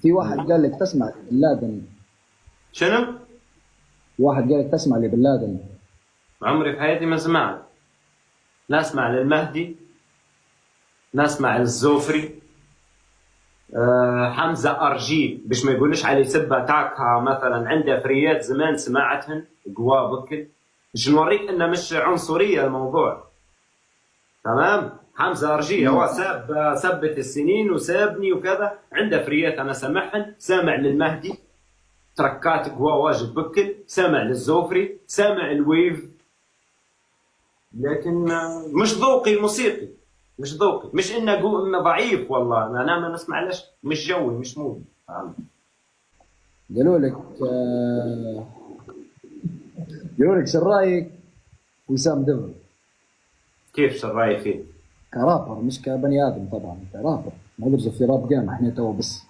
في واحد قال لك تسمع بن لادن. شنو؟ واحد قال لك تسمع لبن لادن. عمري في حياتي ما سمعت. نسمع للمهدي، نسمع للزوفري، حمزه ارجيل باش ما يقولش علي سبه تاعها مثلا. عنده فريات زمان سمعتهن قوا بكل، باش نوريك انه مش عنصريه الموضوع. تمام. حمزه ارجيل هو سبت السنين وسابني وكذا، عنده فريات انا سامعهن. سامع للمهدي تركات قوا واجد بكل، سامع للزوفري، سامع الويف، لكن مش ذوقي الموسيقي، مش ذوقي. مش انه ضعيف والله، انا ما نسمعلش، مش جوي، مش مودي. قالوا لك قالوا لك شو رايك وسام دبل؟ كيف شو رايك فيه؟ كرابر مش كبني ادم طبعا، كرابر. ما ندرس في راب جام احنا تو بس.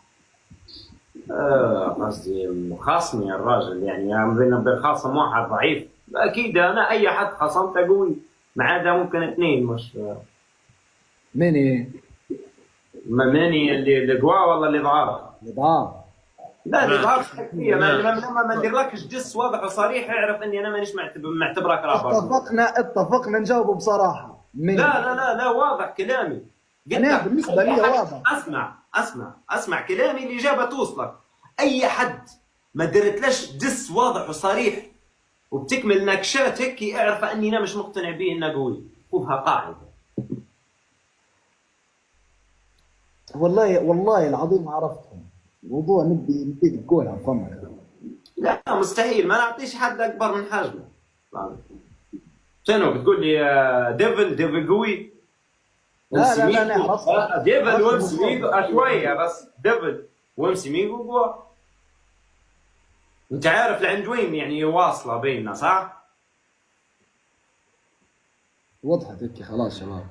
قصدي خاصني الراجل، يعني بين خاصم واحد ضعيف. اكيد انا اي حد خصمته قوي، ما عدا ممكن اثنين. مش ماني ماني اللي قوا ولا اللي ضعاف؟ اللي ضعاف. لا اللي ضعاف حكايه. لما ما نديرلكش دس واضح وصريح، اعرف اني انا مانيش معتبرك رابر. اتفقنا نجاوب بصراحه. لا لا لا لا، واضح كلامي. انا بالنسبه لي واضح. اسمع كلامي، الاجابه توصلك. اي حد ما درتلش دس واضح وصريح وبتكمل نكشات هيك، اعرف اني انا مش مقتنع به انه قوي. خذها قاعده. والله العظيم عرفتهم. موضوع نبي تقولها فمك. لا مستحيل، ما نعطيش حد اكبر من حجمه. شنو بتقول لي؟ ديفل قوي؟ لا نعرف. ديفل ومسيمينجو شويه بس. ديفل ومسيمينجو قوي. انت عارف العنجوين يعني واصله بيننا صح؟ وضحت هيك خلاص شباب.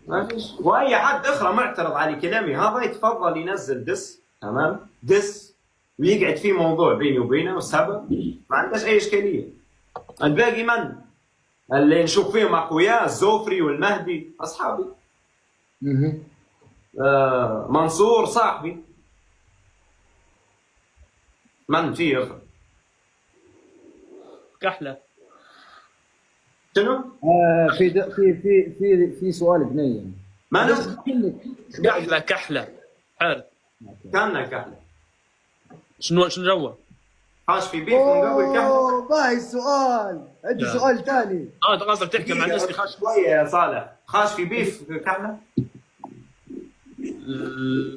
ما فيش. واي حد اخرى معترض على كلامي هذا يتفضل ينزل دس. تمام؟ دس ويقعد فيه موضوع بيني وبينه والسبب، ما عندناش اي اشكاليه. الباقي من؟ اللي نشوف فيهم اقوياء الزوفري والمهدي اصحابي. منصور صاحبي. من في اخر؟ كحله. شنو؟ في سؤال بنين. ما كحله حار. كان كحله. شنو جوا؟ خاش في بيف من قبل كحله. باهي السؤال. عندي سؤال ثاني. انت قصدك تحكي مع الناس اللي خاش شويه يا صالح. خاش في بيف كحله؟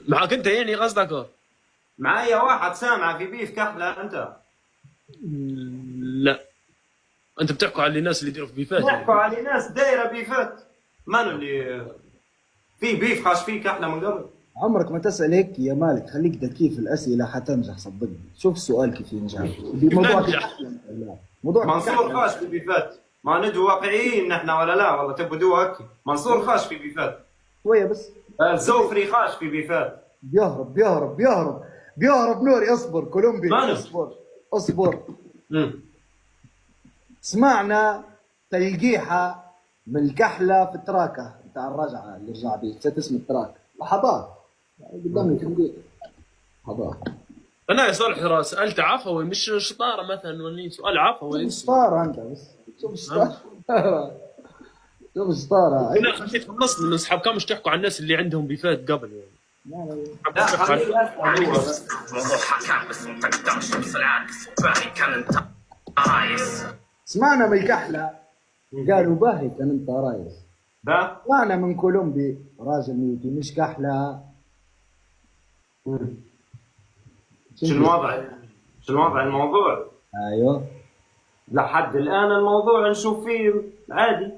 معك انت يعني قصدك؟ معايا واحد سامع في بيف كحله انت؟ لا انت بتحكوا على الناس اللي يديروا في بيفات. بتحكوا على ناس دايره بيفات. من اللي في بيف خاش فيه كحله من قبل؟ عمرك ما تسأل هيك يا مالك، خليك ذكي في الأسئلة حتنجح صدقني. شوف السؤال كيف ينجح. موضوع منصور خاش في بيفات. ما ندو واقعيين نحن ولا لا؟ والله تبوا دو هكي. منصور خاش في بيفات شوية بس. الزوفري خاش في بيفات. بيهرب نوري. اصبر كولومبي. اصبر. سمعنا تلقيحة من الكحلة في التراكة بتاع الرجعة اللي رجع بيه. نسيت اسم التراك. لحظات قدامي كم دقيقة. لحظات. انا يا صالح سالت عفوي مش شطاره مثلا، ولا سؤال عفوي. شطاره انت بس. شوف الشطاره. شوف الشطاره. انا خليت في النص من اصحاب كانوا مش تحكوا عن الناس اللي عندهم بيفات قبل يعني. لا خليني بس. سمعنا من الكحله قالوا باهي كان انت رايس. سمعنا من كولومبي راجل ميتي مش كحله. شو الوضع؟ شو الوضع الموضوع؟ ايوه لحد الان الموضوع نشوف فيه عادي.